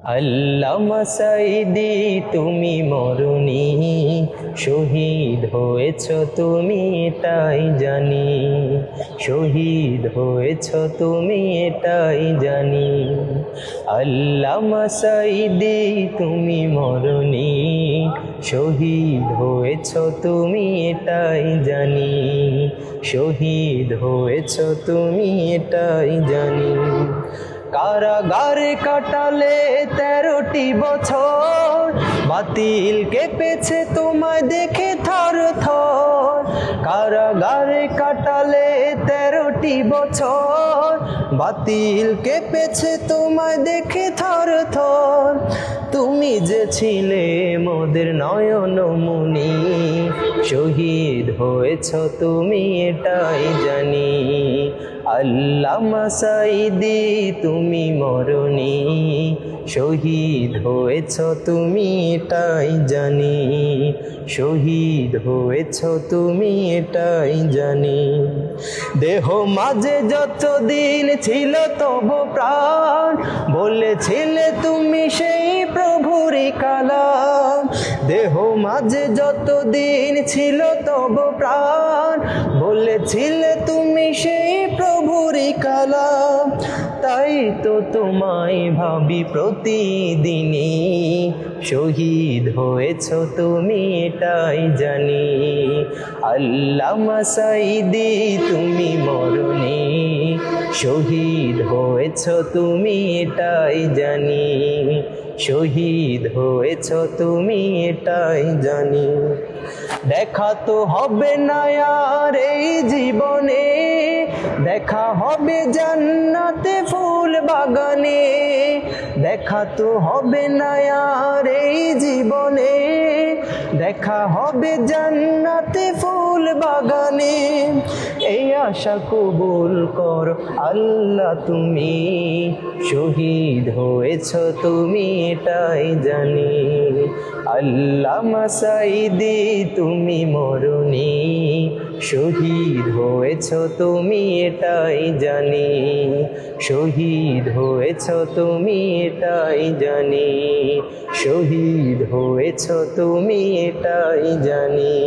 আল্লামা সাঈদী তুমি মরণি, শহীদ হয়েছ তুমি এটাই জানি, শহীদ হয়েছ তুমি এটাই জানি। আল্লামা সাঈদী তুমি মরণি, শহীদ হয়েছ তুমি এটাই জানি, শহীদ হয়েছ তুমি এটাই জানি। কারাগারে কাটালে 13টি বছর, বাতিল কেঁপেছে তোমায় দেখে থর থর। কারাগারে কাটালে 13টি বছর, বাতিল কেঁপেছে তোমায় দেখে থর থর। তুমি যে ছিলে মোদের নয়নমণি, শহীদ হয়েছ তুমি এটাই জানি। আল্লামা সাঈদী তুমি মরণি, শহীদ হয়েছ তুমি এটাই জানি, শহীদ হয়েছ তুমি এটাই জানি। দেহ মাঝে যতদিন ছিল তব প্রাণ, বলেছিলে তুমি সেই প্রভুরই কালাম। দেহ মাঝে যতদিন ছিল তব প্রাণ, বলেছিলে তুমি সেই প্রভুরই কালাম। তাই তো তোমায় ভাবি প্রতিদিনই, শহীদ হয়েছ তুমি এটাই জানি। আল্লামা সাঈদী তুমি মরণি, শহীদ হয়েছ তুমি এটাই জানি, শহীদ হয়েছ তুমি এটাই জানি। দেখা তো হবে না আর এই জীবনে, দেখা হবে জান্নাতে ফুল বাগানে। দেখা তো হবে না আর এই জীবনে, দেখা হবে জান্নাতে ফুল বাগানে। এই আশা কবুল কর আল্লাহ তুমি, শহীদ হয়েছ তুমি এটাই জানি। আল্লামা সাঈদী তুমি মরণি, শহীদ হয়েছ তুমি এটাই জানি, শহীদ হয়েছ তুমি এটাই জানি, শহীদ হয়েছ তুমি এটাই জানি।